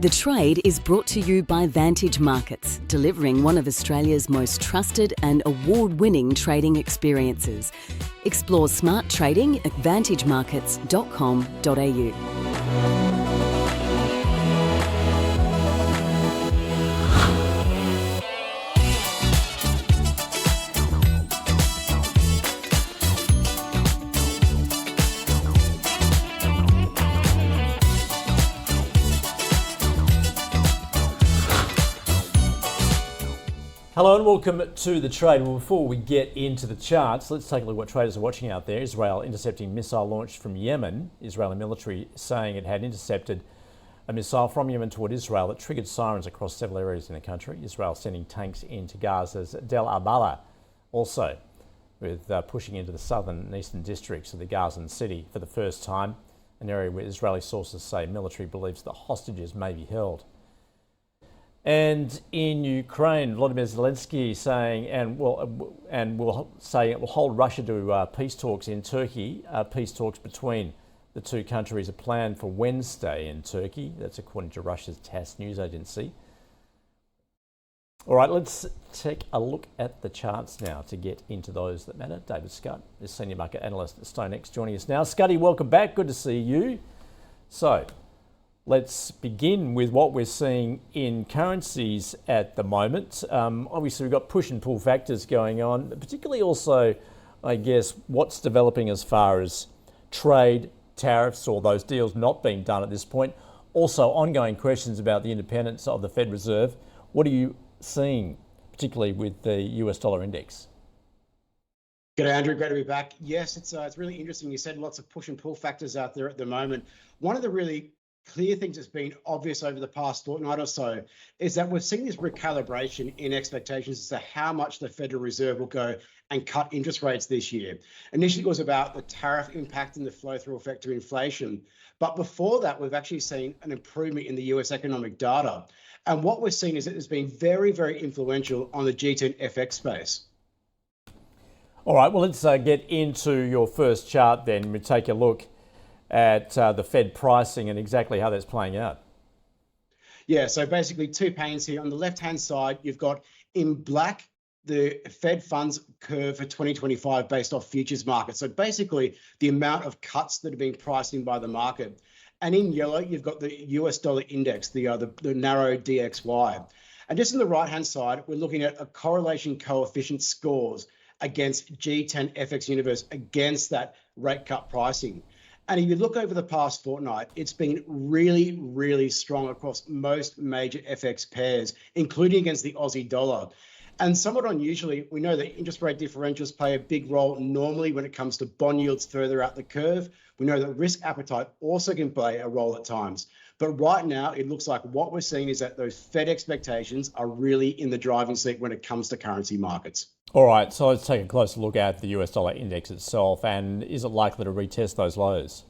The Trade is brought to you by Vantage Markets, delivering one of Australia's most trusted and award-winning trading experiences. Explore smart trading at vantagemarkets.com.au. Hello and welcome to The Trade. Well, before we get into the charts, let's take a look at what traders are watching out there. Israel intercepting missile launched from Yemen. Israeli military saying it had intercepted a missile from Yemen toward Israel that triggered sirens across several areas in the country. Israel sending tanks into Gaza's Del Abala, also with pushing into the southern and eastern districts of the Gazan city for the first time, an area where Israeli sources say military believes the hostages may be held. And in Ukraine, Volodymyr Zelensky saying, and will say it will hold Russia to peace talks in Turkey. Peace talks between the two countries are planned for Wednesday in Turkey. That's according to Russia's TASS news agency. All right, let's take a look at the charts now to get into those that matter. David Scott is senior market analyst at StoneX, joining us now. Scotty, welcome back. Good to see you. So, let's begin with what we're seeing in currencies at the moment. Obviously, we've got push and pull factors going on, particularly also, I guess, what's developing as far as trade, tariffs, or those deals not being done at this point. Also, ongoing questions about the independence of the Fed Reserve. What are you seeing, particularly with the US dollar index? G'day, Andrew. Great to be back. Yes, it's really interesting. You said lots of push and pull factors out there at the moment. One of the really clear things that's been obvious over the past fortnight or so is that we're seeing this recalibration in expectations as to how much the Federal Reserve will go and cut interest rates this year. Initially, it was about the tariff impact and the flow-through effect of inflation. But before that, we've actually seen an improvement in the US economic data. And what we're seeing is that it's been very, very influential on the G10 FX space. All right, well, let's get into your first chart then. We take a look at the Fed pricing and exactly how that's playing out. Yeah, so basically 2 panes here. On the left-hand side, you've got in black the Fed funds curve for 2025 based off futures markets. So basically the amount of cuts that are being priced in by the market. And in yellow, you've got the US dollar index, the narrow DXY. And just on the right-hand side, we're looking at a correlation coefficient scores against G10 FX Universe against that rate cut pricing. And if you look over the past fortnight, it's been really, really strong across most major FX pairs, including against the Aussie dollar. And somewhat unusually, we know that interest rate differentials play a big role normally when it comes to bond yields further out the curve. We know that risk appetite also can play a role at times. But right now, it looks like what we're seeing is that those Fed expectations are really in the driving seat when it comes to currency markets. All right, so let's take a closer look at the US dollar index itself, and is it likely to retest those lows?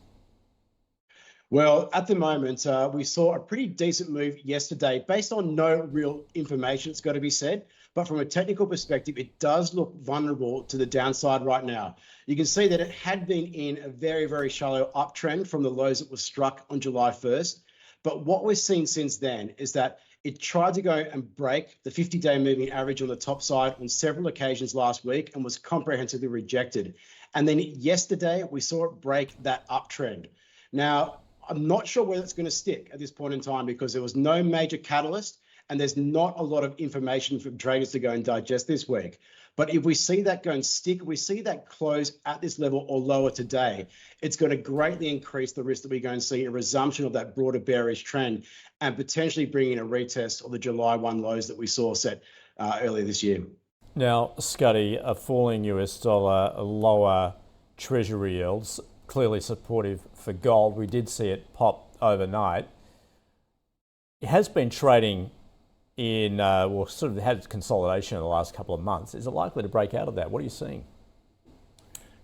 Well, at the moment, we saw a pretty decent move yesterday based on no real information, it's got to be said. But from a technical perspective, it does look vulnerable to the downside right now. You can see that it had been in a very, very shallow uptrend from the lows that were struck on July 1st. But what we've seen since then is that it tried to go and break the 50-day moving average on the top side on several occasions last week and was comprehensively rejected. And then yesterday, we saw it break that uptrend. Now, I'm not sure whether it's going to stick at this point in time because there was no major catalyst and there's not a lot of information for traders to go and digest this week. But if we see that go and stick, we see that close at this level or lower today, it's going to greatly increase the risk that we're going to see a resumption of that broader bearish trend and potentially bring in a retest of the July 1 lows that we saw set earlier this year. Now, Scotty, a falling US dollar, lower treasury yields, clearly supportive for gold. We did see it pop overnight. It has been trading in, sort of had consolidation in the last couple of months. Is it likely to break out of that? What are you seeing?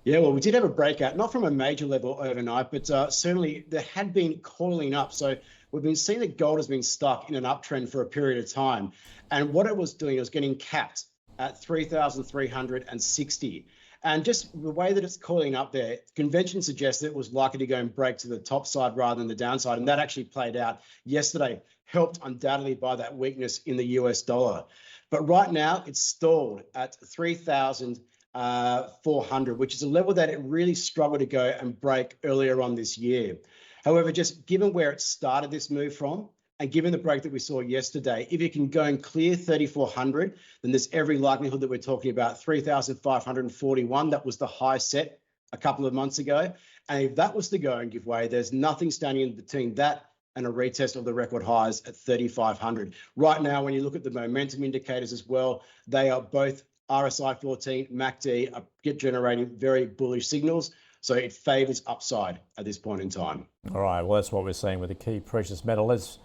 Yeah, well, we did have a breakout, not from a major level overnight, but certainly there had been coiling up. So we've been seeing that gold has been stuck in an uptrend for a period of time. And what it was doing was getting capped at 3,360. And just the way that it's coiling up there, convention suggests that it was likely to go and break to the top side rather than the downside. And that actually played out yesterday. helped undoubtedly by that weakness in the US dollar. But right now it's stalled at 3,400, which is a level that it really struggled to go and break earlier on this year. However, just given where it started this move from, and given the break that we saw yesterday, if you can go and clear 3,400, then there's every likelihood that we're talking about 3,541. That was the high set a couple of months ago. And if that was to go and give way, there's nothing standing in between that and a retest of the record highs at 3,500. Right now, when you look at the momentum indicators as well, they are both RSI 14, MACD are generating very bullish signals. So it favours upside at this point in time. All right, well, that's what we're seeing with the key precious metal. Let's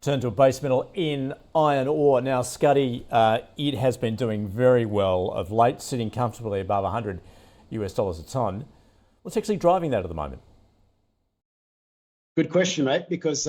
turn to a base metal in iron ore. Now, Scuddy, it has been doing very well of late, sitting comfortably above $100 a tonne. What's actually driving that at the moment? Good question, mate, because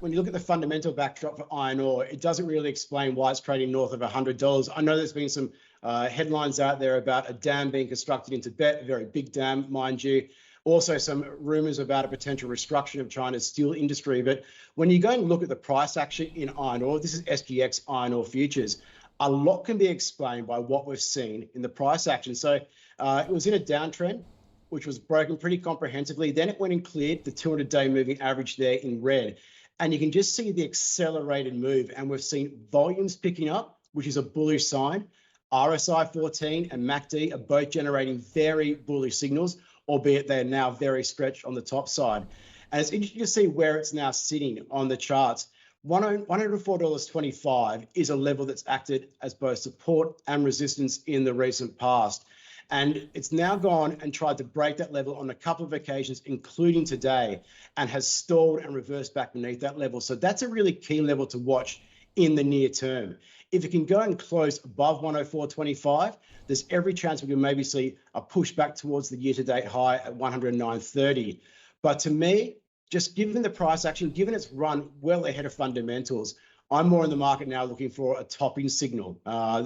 when you look at the fundamental backdrop for iron ore, it doesn't really explain why it's trading north of $100. I know there's been some headlines out there about a dam being constructed in Tibet, a very big dam, mind you. Also, some rumours about a potential restructuring of China's steel industry. But when you go and look at the price action in iron ore, this is SGX iron ore futures, a lot can be explained by what we've seen in the price action. So it was in a downtrend, which was broken pretty comprehensively. Then it went and cleared the 200-day moving average there in red. And you can just see the accelerated move. And we've seen volumes picking up, which is a bullish sign. RSI 14 and MACD are both generating very bullish signals, albeit they're now very stretched on the top side. And it's interesting to see where it's now sitting on the charts. $104.25 is a level that's acted as both support and resistance in the recent past. And it's now gone and tried to break that level on a couple of occasions, including today, and has stalled and reversed back beneath that level. So that's a really key level to watch in the near term. If it can go and close above 104.25, there's every chance we can maybe see a push back towards the year-to-date high at 109.30. But to me, just given the price action, given it's run well ahead of fundamentals, I'm more in the market now looking for a topping signal.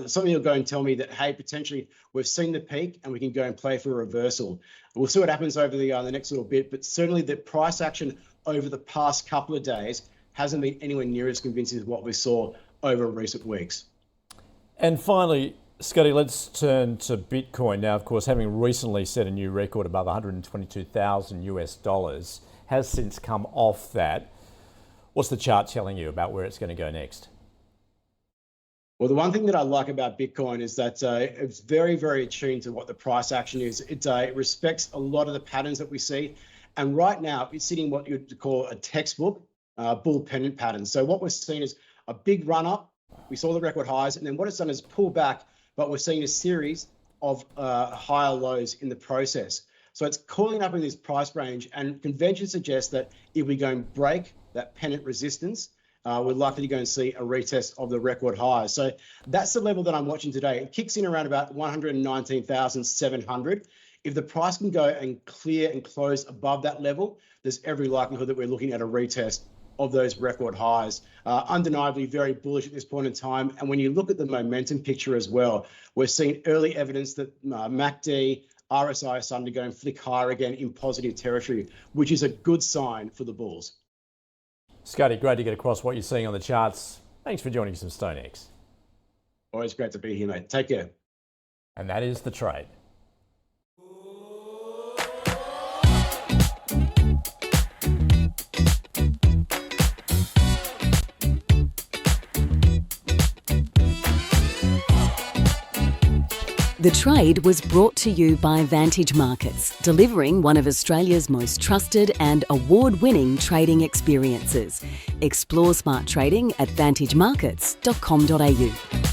Something will go and tell me that, hey, potentially we've seen the peak and we can go and play for a reversal. We'll see what happens over the next little bit, but certainly the price action over the past couple of days hasn't been anywhere near as convincing as what we saw over recent weeks. And finally, Scotty, let's turn to Bitcoin now. Of course, having recently set a new record above 122,000 US dollars, has since come off that. What's the chart telling you about where it's going to go next? Well, the one thing that I like about Bitcoin is that it's very, very attuned to what the price action is. It respects a lot of the patterns that we see. And right now, it's sitting what you'd call a textbook bull pennant pattern. So what we're seeing is a big run up. We saw the record highs, and then what it's done is pull back, but we're seeing a series of higher lows in the process. So it's calling up in this price range, and convention suggests that if we go and break that pennant resistance, we're likely to go and see a retest of the record high. So that's the level that I'm watching today. It kicks in around about 119,700. If the price can go and clear and close above that level, there's every likelihood that we're looking at a retest of those record highs. Undeniably very bullish at this point in time. And when you look at the momentum picture as well, we're seeing early evidence that MACD, RSI are starting to go and flick higher again in positive territory, which is a good sign for the bulls. Scotty, great to get across what you're seeing on the charts. Thanks for joining us from StoneX. Always great to be here, mate. Take care. And that is The Trade. The Trade was brought to you by Vantage Markets, delivering one of Australia's most trusted and award-winning trading experiences. Explore smart trading at vantagemarkets.com.au.